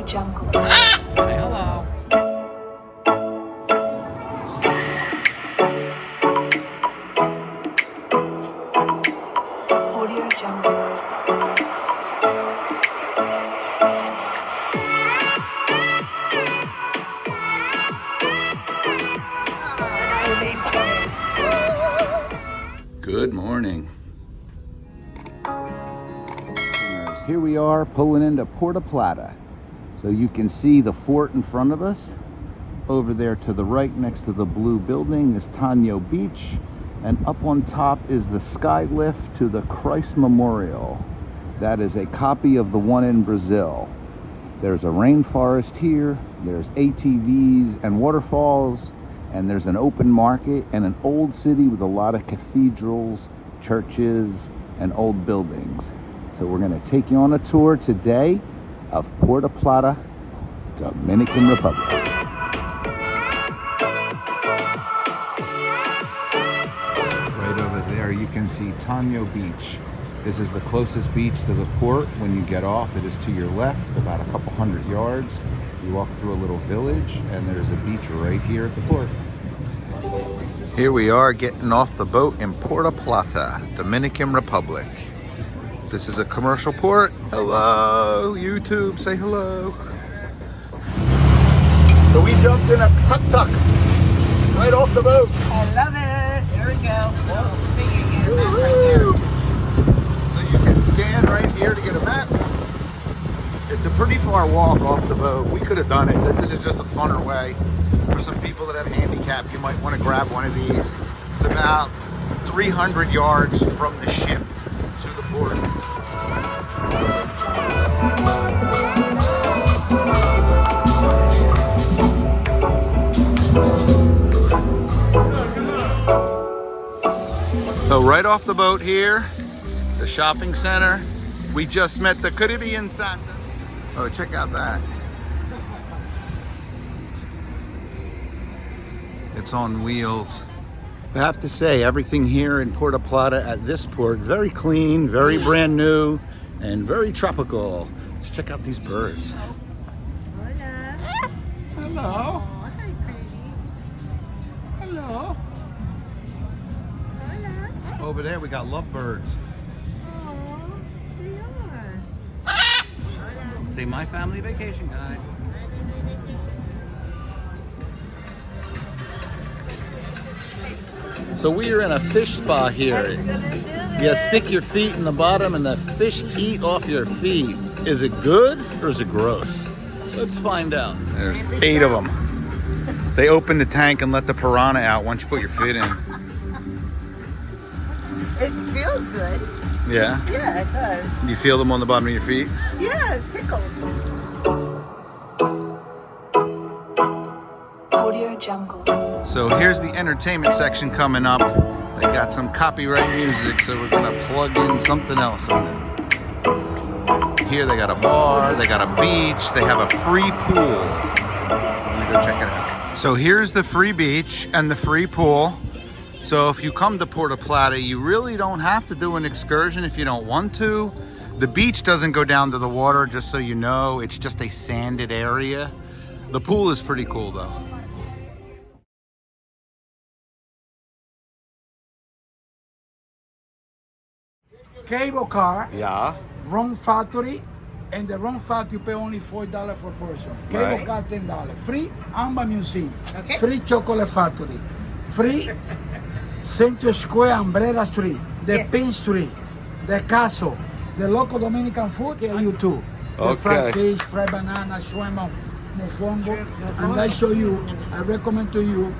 Jungle. Say hello. Audio Jungle. Good morning. Here we are pulling into Puerto Plata. So you can see the fort in front of us. Over there to the right next to the blue building is Taño Beach. And up on top is the sky lift to the Christ Memorial. That is a copy of the one in Brazil. There's a rainforest here. There's ATVs and waterfalls. And there's an open market and an old city with a lot of cathedrals, churches, and old buildings. So we're going to take you on a tour today of Puerto Plata, Dominican Republic. Right over there you can see Taño Beach. This is the closest beach to the port. When you get off, it is to your left, about a couple hundred yards. You walk through a little village and there's a beach right here at the port. Here we are getting off the boat in Puerto Plata, Dominican Republic. This is a commercial port. Hello, YouTube, say hello. So we jumped in a tuk-tuk right off the boat. I love it. There we go. Right So you can scan right here to get a map. It's a pretty far walk off the boat. We could have done it. This is just a funner way. For some people that have handicap, you might want to grab one of these. It's about 300 yards from the ship to the port. So right off the boat here, the shopping center, we just met the Caribbean Santa. Oh, check out that. It's on wheels. I have to say, everything here in Puerto Plata at this port, very clean, very brand new, and very tropical. Let's check out these birds. Hola. Hello. Oh, hi, pretty. Hello. Hola. Over there we got lovebirds. Oh, they are. Say my family vacation guide. So we are in a fish spa here. You stick your feet in the bottom and the fish eat off your feet. Is it good or is it gross? Let's find out. There's 8 of them. They open the tank and let the piranha out once you put your feet in. It feels good. Yeah? Yeah, it does. You feel them on the bottom of your feet? Yeah, it tickles. Audio Jungle. So here's the entertainment section coming up. They got some copyright music, so we're gonna plug in something else on it. Here they got a bar, they got a beach, they have a free pool. Let me go check it out. So here's the free beach and the free pool. So if you come to Puerto Plata, you really don't have to do an excursion if you don't want to. The beach doesn't go down to the water, just so you know. It's just a sanded area. The pool is pretty cool though. Cable car, Yeah. rum factory, and the rum factory you pay only $4 per person. Cable Right. car $10. Free Amba Museum. Okay. Free chocolate factory. Free Central Square Umbrella Street. The Yes. Pin Street. The Castle. The local Dominican food and you too. The fried fish, fried banana, shrimp, Mufungo. And I show you, I recommend to you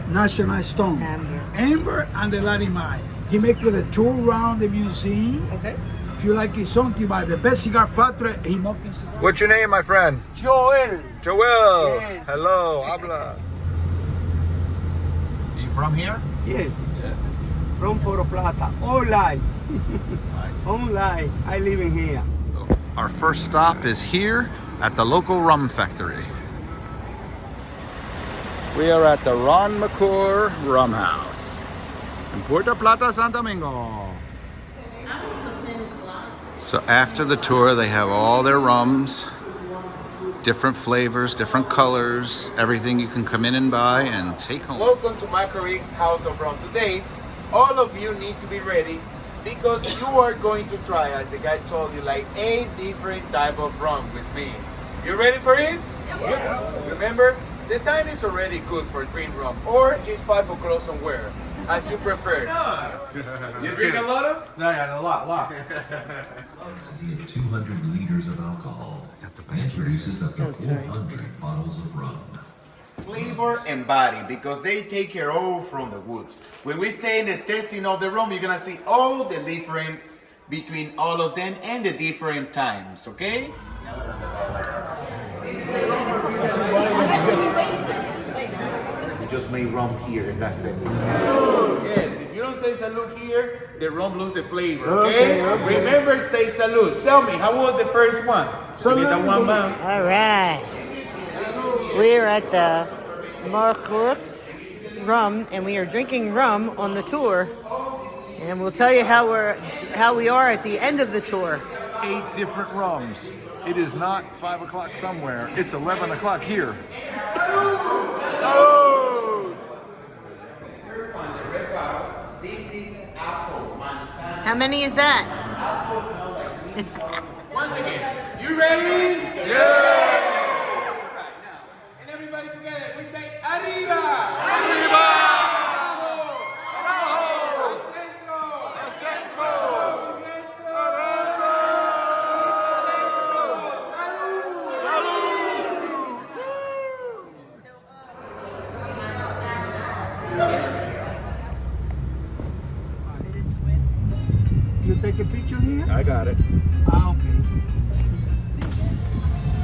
National Stone. Amber and the Larimai. He make you the tour around the museum. Okay. If you like his song, you buy the best cigar factory. He smoking cigar. What's your name, my friend? Joel. Joel. Yes. Hello, habla. You from here? Yes, from Puerto Plata. Online. Nice. Online. I live in here. Our first stop is here at the local rum factory. We are at the Ron McClure Rum House in Puerto Plata, San Domingo. So after the tour, they have all their rums. Different flavors, different colors, everything you can come in and buy and take home. Welcome to Macare's House of Rum. Today, all of you need to be ready because you are going to try, as the guy told you, like 8 different type of rum with me. You ready for it? Yeah. Remember, the time is already good for green rum, or it's 5 o'clock somewhere, as you prefer. You drink a lot of? No, yeah, a lot. 200 liters of alcohol and produces up to 400 bottles of rum. Flavor and body, because they take care all from the woods. When we stay in the tasting of the rum, you're gonna see all the different between all of them and the different times, okay? We just made rum here and that's it. Yes, if you don't say salud here, the rum loses the flavor, okay? Remember, say salud. Tell me, how was the first one? So get that one man. All right. We're at the Marcos Rum, and we are drinking rum on the tour. And we'll tell you how we are at the end of the tour. 8 different rums. It is not 5 o'clock somewhere. It's 11 o'clock here. How many is that? Once again, you ready? Yeah! And everybody together, we say arriba! Arriba! Abajo! Al centro! You take a picture here? I got it. Ah, okay.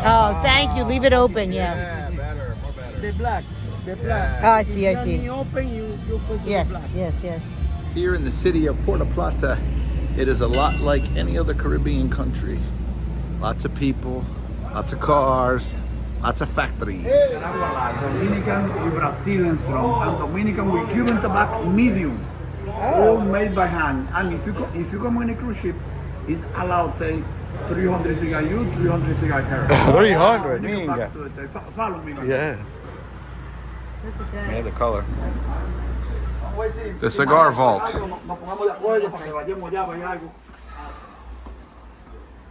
Oh, thank you. Leave it open, yeah. Yeah, better, more better. The black. Oh, I see, I If see. you open, you put the Yes, black. yes. Here in the city of Puerto Plata, it is a lot like any other Caribbean country. Lots of people, lots of cars, lots of factories. Dominican with Brazilian strong and Dominican with Cuban tobacco medium. All made by hand. And if you come on a cruise ship, it's allowed to take 300 cigar you, 300 cigar her. 300, When you come back to it, follow me. Man. Yeah. Yeah, the color. The cigar vault. Nos pongamos de acuerdo para que vayamos ya, vaya algo.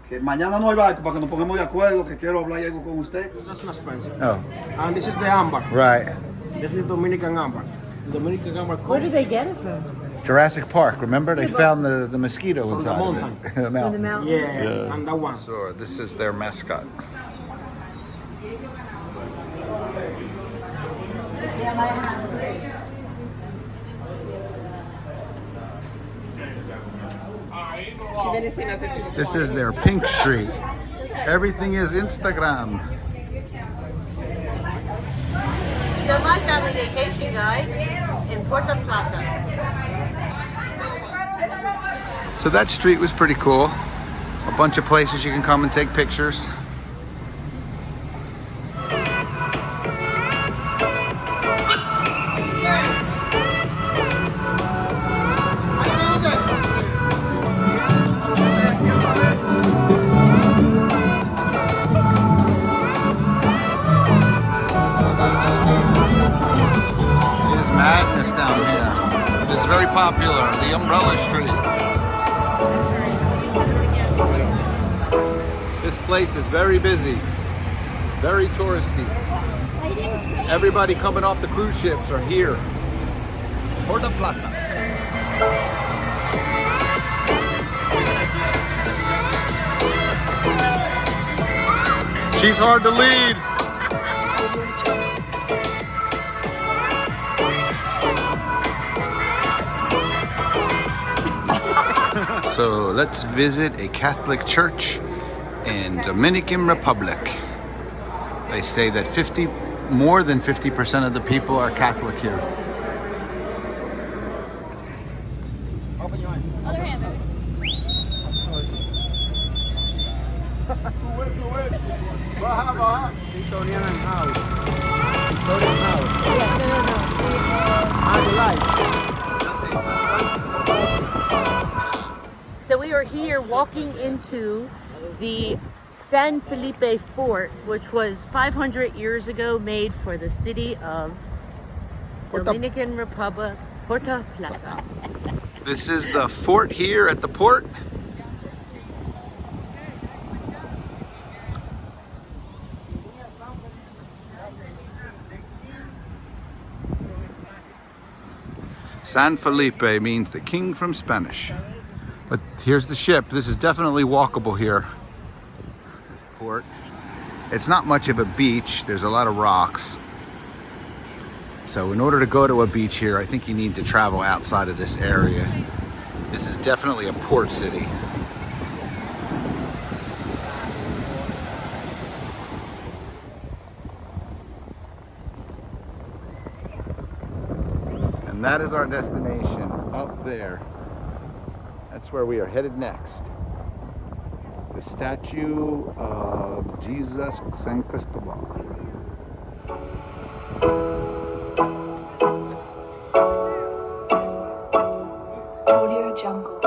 Que mañana no hay barco para que nos pongamos de acuerdo, que quiero hablar algo con usted. That's not expensive. Oh, And this is the amber. right. This is Dominican amber. Dominican amber. Where did they get it from? Jurassic Park, remember? They found the mosquito From the inside mountain. of it. The From the mountain. mountains? Yeah, and that one. So this is their mascot. This is their pink street. Everything is Instagram. You're my family vacation guide in Puerto Plata. So that street was pretty cool. A bunch of places you can come and take pictures. There's madness down here. It's very popular, the Umbrella Street. This place is very busy, very touristy. Everybody coming off the cruise ships are here. Puerto Plata. She's hard to lead. So let's visit a Catholic church in Dominican Republic. They say that more than 50% of the people are Catholic here. Other hand, baby. Baja. Victorian house. So we are here walking into the San Felipe Fort, which was 500 years ago made for the city of Dominican Republic, Puerto Plata. This is the fort here at the port. San Felipe means the king from Spanish. But here's the ship. This is definitely walkable here. Port. It's not much of a beach. There's a lot of rocks. So in order to go to a beach here, I think you need to travel outside of this area. This is definitely a port city. And that is our destination up there. That's where we are headed next. The statue of Jesus San Cristobal. Audio Jungle.